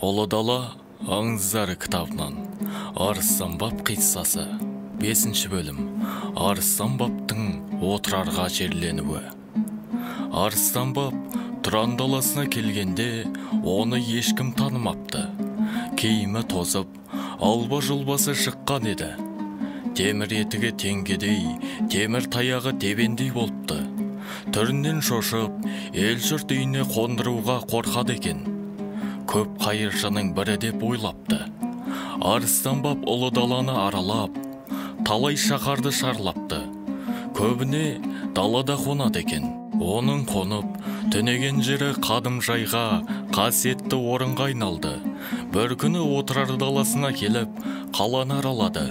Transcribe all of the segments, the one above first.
Ұлы дала аңыздары кітабынан Арыстан баб қиссасы 5 бөлім. Арыстан бабтың отырарға жерленуі. Арыстан баб Тұран даласына келгенде оны ешкім танымапты. Киімі тозып, алба-жұлбасы шыққан еді. Темір етігі теңгедей, темір таяғы тебендей болыпты. Түрінен шошып, ел-жұрт үйіне қондыруға қорқады екен. Көп қайыршының бірі деп ойлапты. Арыстан баб ұлы даланы аралап, талай шаһарды шарлапты. Көбіне далада қонады екен. Оның қонып, түнеген жері қадым жайға, қасиетті орынға айналды. Бір күні отырар даласына келіп, қаланы аралады.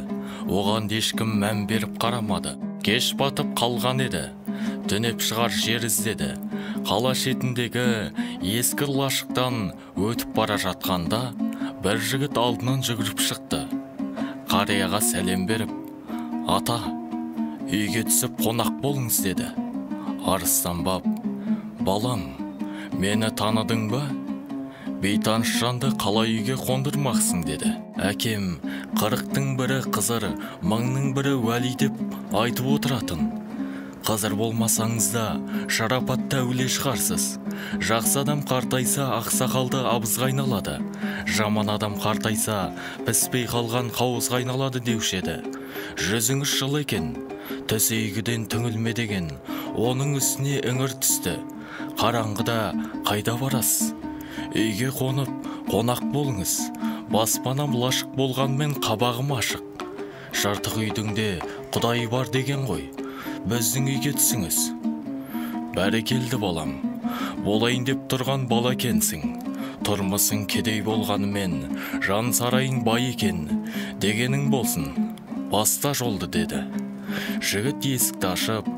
Оған ешкім мән беріп қарамады. Кеш батып қалған еді. Түнеп шығар жер іздеді. Қала шетіндегі ескі лашықтан өтіп бара жатқанда, бір жігіт алдынан жүгіріп шықты. Қарияға сәлем беріп, «Ата, үйге түсіп қонақ болыңыз» деді. Арыстан баб, «Балам, мені таныдың ба? Бейтаныс жанды қалай үйге қондырмақсың» деді. Әкем, 40-тың бірі Қызыр, 1000-ның бірі Уәли деп айтып отыратын. Қызыр болмасаңыз да шарапатты әулие шығарсыз. Жақсы адам қартайса ақсақалды абызға айналады. Жаман адам қартайса піспей қалған қауызға айналады деуші еді. Жүзіңіз жылы екен, төсегіден түңілме деген. Оның үстіне іңір түсті. Қараңғыда қайда барасыз? Үйге қонып, қонақ болыңыз. Баспанам лашық болғанмен қабағым ашық. Жыртық үйдің де Құдай бар деген ғой. Біздің үйге түсіңіз. Бәрекелді балам, болайын деп тұрған бала екенсің. Тұрмысың кедей болғанымен, жан сарайың бай екен. Дегенің болсын, баста жолды деді. Жігіт есікті ашып,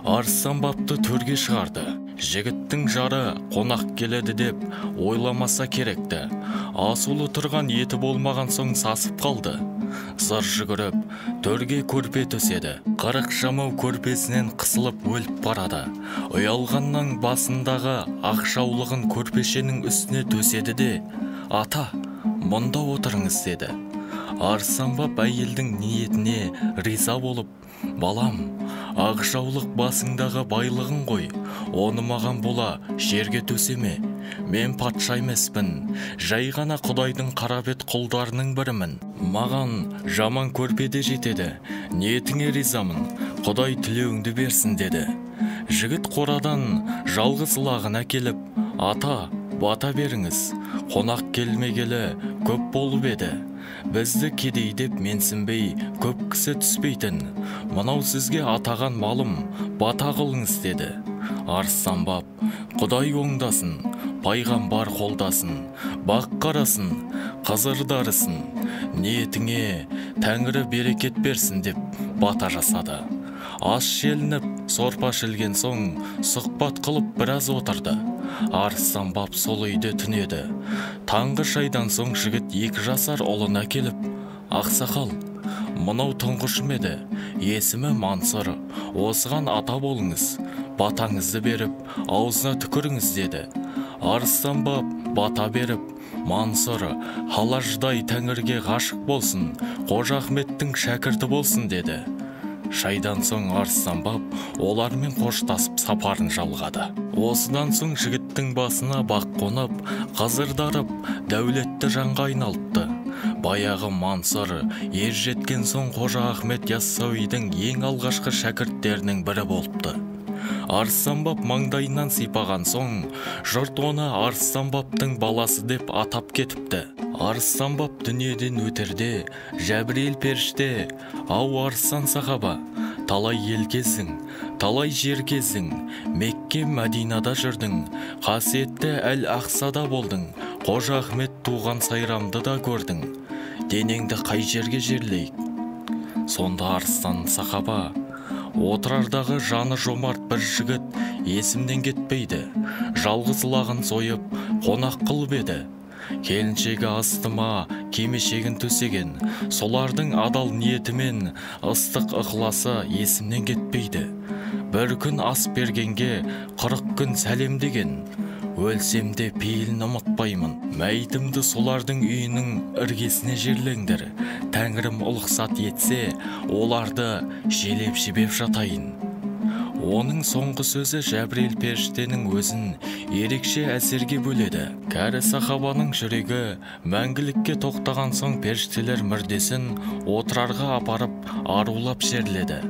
Арыстан бабты төрге шығарды. Жігіттің жары қонақ келеді деп ойламаса керекті. Асулы тұрған еті болмаған соң сасып қалды. Зар жүгіріп, төрге көрпе төседі. 40 жамау көрпесінен қысылып өліп барады. Ұялғаннан басындағы ақшаулығын көрпешенің үстіне төседі де, «Ата, мұнда отырыңыз» деді. Арыстан баб әйелдің ниетіне риза болып, «Балам, ақшаулық басыңдағы байлығың ғой, оны маған бола жерге төсеме. Мен патша емеспін, жай ғана Құдайдың қарабет құлдарының бірімін. Маған жаман көрпеде жетеді, ниетіңе ризамын, Құдай тілеуіңді берсін» деді. Жігіт қорадан жалғыз лағын әкеліп, «Ата, бата беріңіз, қонақ келмегелі көп болып еді. Бізді кедей деп менсінбей көп кісі түспейтін. Мынау сізге атаған малым, бата қылыңыз» деді. Арыстан баб, «Құдай оңдасын, пайғамбар қолдасын, бақ қарасын, Қызыр дарысын, ниетіңе Тәңірі берекет берсін» деп бата жасады. Ас желініп, сорпа ішілген соң сұхбат қылып біраз отырды. Арыстан баб сол үйде түнеді. Таңғы шайдан соң жігіт 2 жасар ұлын әкеліп, «Ақсақал, мынау тұңғышым еді, есімі Мансұр, осыған ата болыңыз, батаңызды беріп, аузына түкіріңіз» деді. Арыстан баб бата беріп, «Мансұр, халаждай Тәңірге ғашық болсын, Қожа Ахметтің шәкірті болсын» деді. Шайдан соң Арыстан баб олармен қоштасып сапарын жалғады. Осыдан соң жігіттің басына бақ қонып, Қызырдарып, дәулетті жанға айналыпты. Баяғы Мансұр ер жеткен соң Қожа Ахмет Яссауидің ең алғашқы шәкірттерінің бірі болыпты. Арыстан баб маңдайынан сипаған соң, жұрт оны Арыстан бабтың баласы деп атап кетіпті. Арыстан баб дүниеден өтерде, Жәбірейіл періште, «Ау Арыстан сахаба, талай ел кездің, талай жер кездің, Мекке Мәдинада жүрдің, қасиетті Әл-Ақсада болдың, Қожа Ахмет туған сайрамды да көрдің, денеңді қай жерге жерлейік?» Сонда Арыстан сахаба, «Отырардағы жаны жомарт бір жігіт есімнен кетпейді. Жалғыз лағын сойып, қонақ қылып еді. Келіншегі астыма кимешегін төсеген. Солардың адал ниетімен ыстық ықыласы есімнен кетпейді. Бір күн ас бергенге 40 күн сәлем деген. өлсем де пейілін ұмытпаймын. Мәйітімді солардың үйінің іргесіне жерлеңдер. Тәңірім ұлықсат етсе, оларды желеп жебеп жатайын. Оның соңғы сөзі Жәбірейіл періштенің өзін ерекше әсерге бөледі. Кәрі сахабаның жүрегі мәңгілікке тоқтаған соң періштелер мүрдесін отырарға апарып арулап жерледі.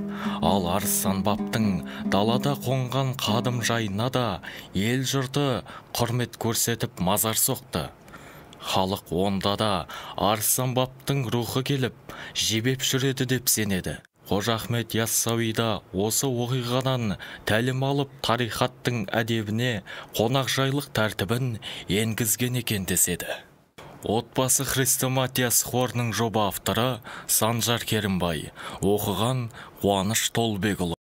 Ал Арыстанбаптың далада қонған қадым жайына да ел жұрты құрмет көрсетіп мазар соқты. Халық онда да Арыстанбаптың рухы келіп жебеп жүреді деп сенеді. Қожа Ахмет Яссауи да осы оқиғадан тәлім алып тарихаттың әдебіне қонақжайлық тәртібін енгізген екен деседі. Отбасы хрестоматиясы хорының жоба авторы Санжар Керімбай, оқыған Қуаныш Толбекұлы.